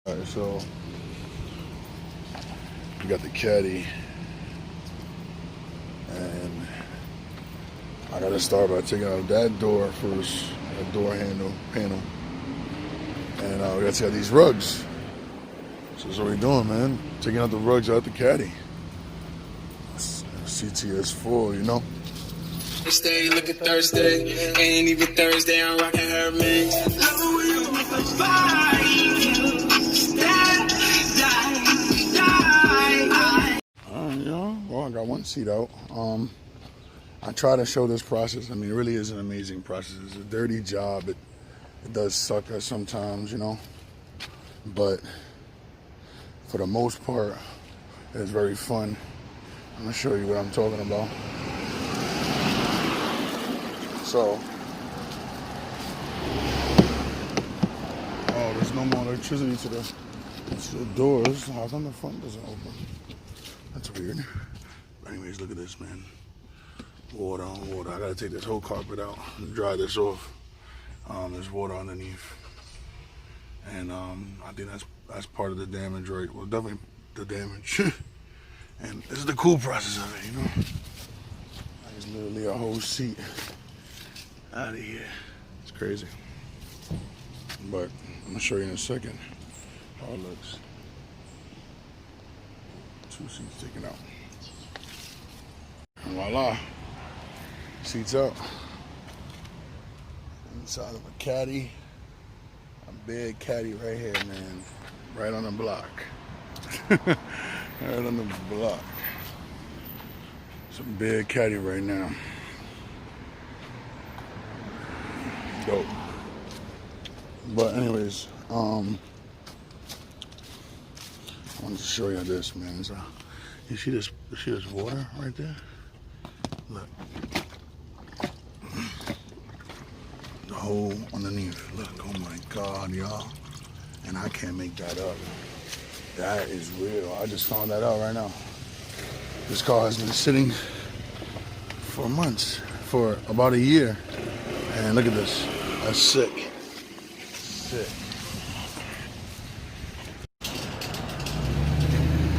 Alright, so we got the caddy, and I gotta start by taking out that door first, that door panel, and we gotta take out these rugs. So that's what we're doing, man. Taking out the rugs out the caddy. CTS4, you know. Thursday, look at Thursday. Ain't even Thursday, I'm rocking her mix. Alright, y'all. Well, I got one seat out. I try to show this process. I mean, it really is an amazing process. It's a dirty job. It does suck us sometimes, you know. But for the most part, it's very fun. I'm gonna show you what I'm talking about. So, there's no more electricity to the doors. How come the front doesn't open? That's weird. But anyways, look at this, man. Water on water. I gotta take this whole carpet out and dry this off. There's water underneath, and I think that's part of the damage, right? Well, definitely the damage. And this is the cool process of it, you know. It's literally a whole seat out of here. It's crazy. But I'm gonna show you in a second how it looks. 2 seats taken out. And voila. Seats out. Inside of a caddy. A big caddy right here, man. Right on the block. Right on the block. Some big caddy right now. Dope. But anyways, I wanted to show you this, man. So, you see this water right there? Look. The hole underneath. Look, oh my God, y'all. And I can't make that up. That is real. I just found that out right now. This car has been sitting for months, for about a year. And look at this. That's sick. Sick.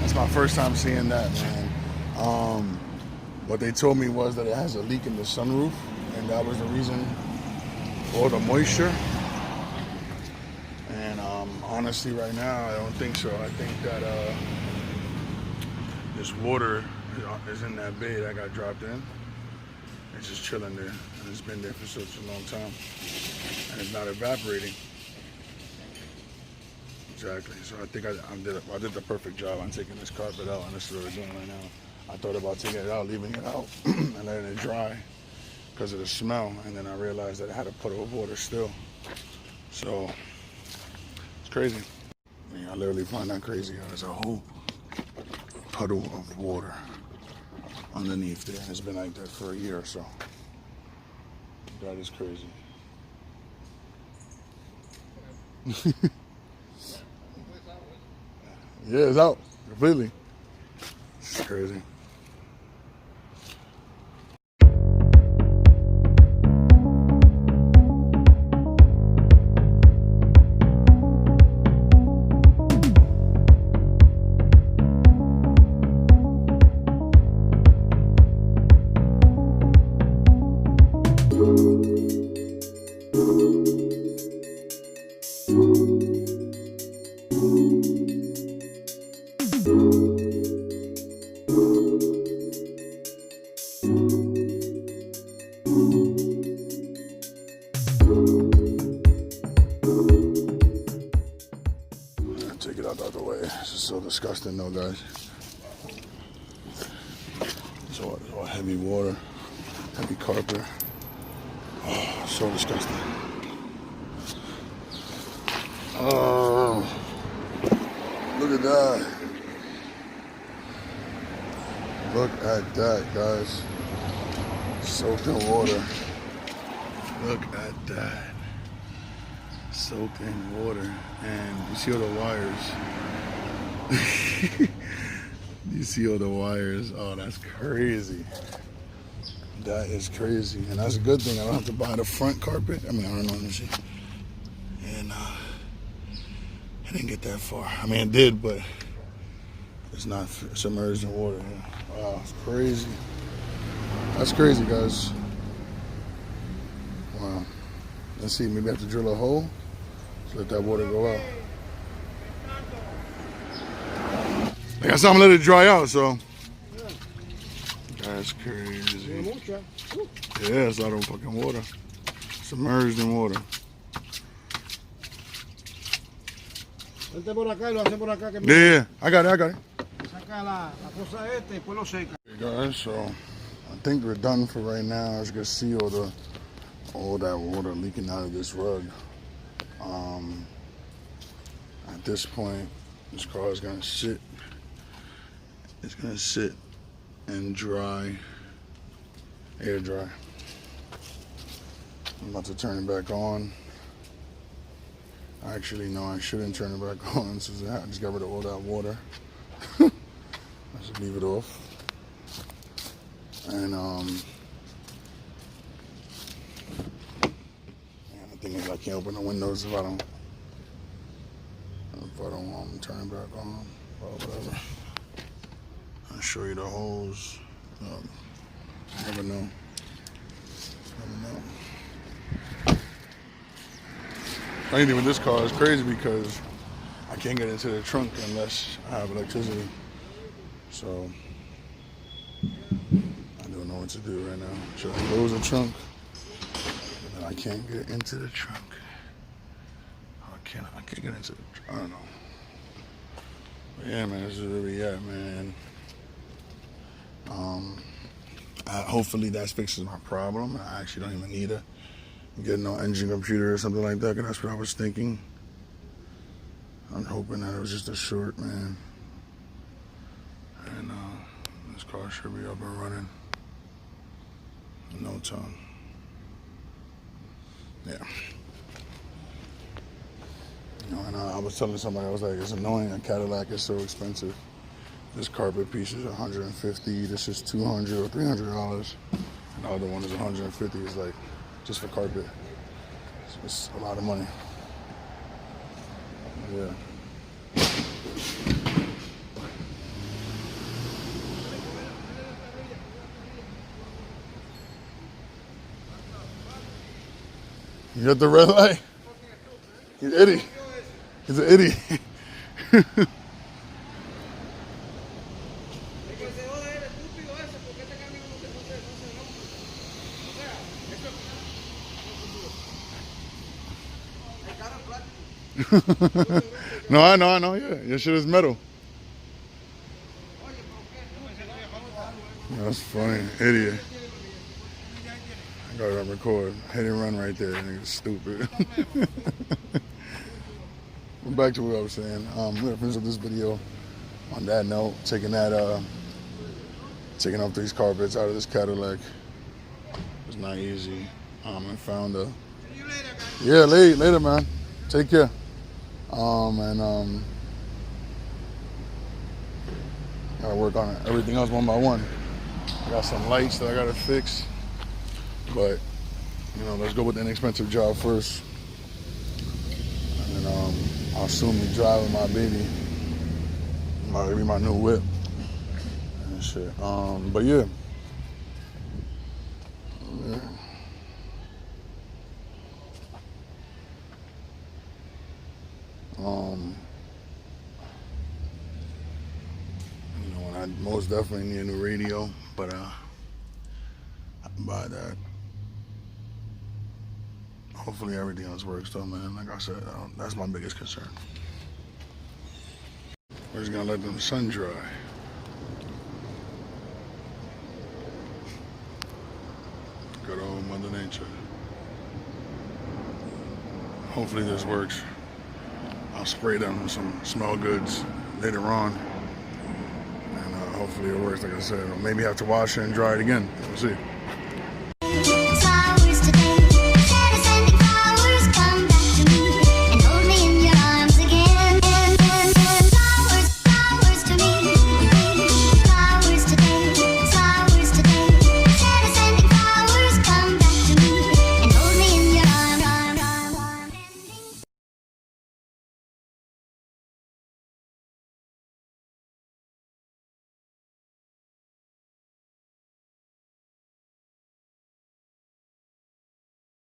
That's my first time seeing that, man. What they told me was that it has a leak in the sunroof, and that was the reason for the moisture. And honestly, right now, I don't think so. I think that this water is in that bay that got dropped in. It's just chilling there, and it's been there for such a long time, and it's not evaporating. Exactly. So I think I did the perfect job on taking this carpet out, and this is what we're doing right now. I thought about taking it out, leaving it out, and letting it dry because of the smell, and then I realized that I had to put over water still. So it's crazy. I mean, I literally find that crazy. There's a whole puddle of water underneath there. It's been like that for a year or so. That is crazy. Yeah, it's out completely. It's crazy. Take it out the other way. This is so disgusting though, guys. It's all heavy water, heavy carpet. Oh, so disgusting. Oh, look at that. Look at that, guys. Soaked in water. Look at that. Soaked in water. And you see all the wires. You see all the wires. Oh, that's crazy. That is crazy. And that's a good thing. I don't have to buy the front carpet. I mean, I don't know. Let me see. I didn't get that far. I mean, it did, but it's not submerged in water. Wow, it's crazy. That's crazy, guys. Wow. Let's see, maybe I have to drill a hole to let that water go out. I got something to let it dry out, so. That's crazy. Yeah, it's out of fucking water. Submerged in water. Yeah, I got it. Hey guys, so I think we're done for right now. As you can see, all that water leaking out of this rug. At this point, this car is gonna sit. It's gonna sit and dry, air dry. I'm about to turn it back on. Actually, no, I shouldn't turn it back on since I just got rid of all that water. I should leave it off. And the thing is, I can't open the windows if I don't turn it back on or whatever. I'll show you the holes. Never know. Anything with this car is crazy because I can't get into the trunk unless I have electricity. So I don't know what to do right now. Should I close the trunk? And I can't get into the trunk. I can't get into the trunk. I don't know. But yeah, man, this is where we at, man. Hopefully that fixes my problem. I actually don't even need to get no engine computer or something like that, because that's what I was thinking. I'm hoping that it was just a short, man. And this car should be up and running in no time. Yeah. You know, and I was telling somebody, I was like, it's annoying. A Cadillac is so expensive. This carpet piece is $150. This is $200 or $300. And the other one is $150. It's like just for carpet. It's a lot of money. Yeah. You got the red light? He's an idiot. He's an idiot. No, I know, yeah. Your shit is metal. That's funny. Idiot. I got it on record. Hit and run right there. Nigga, stupid. Back to what I was saying. We're gonna finish up this video on that note, taking off these carpets out of this Cadillac. It's not easy. And found a. Yeah, later, man. Take care. Gotta work on everything else one by one. I got some lights that I gotta fix, but you know, let's go with the inexpensive job first, and I'll soon be driving my baby. Might be my new whip and shit. But yeah. You know, and I most definitely need a new radio, but I can buy that. Hopefully everything else works though, man. Like I said, that's my biggest concern. We're just gonna let the sun dry. Good old Mother Nature. Hopefully this works. I'll spray them with some smell goods later on, and hopefully it works. Like I said, or maybe have to wash it and dry it again. We'll see.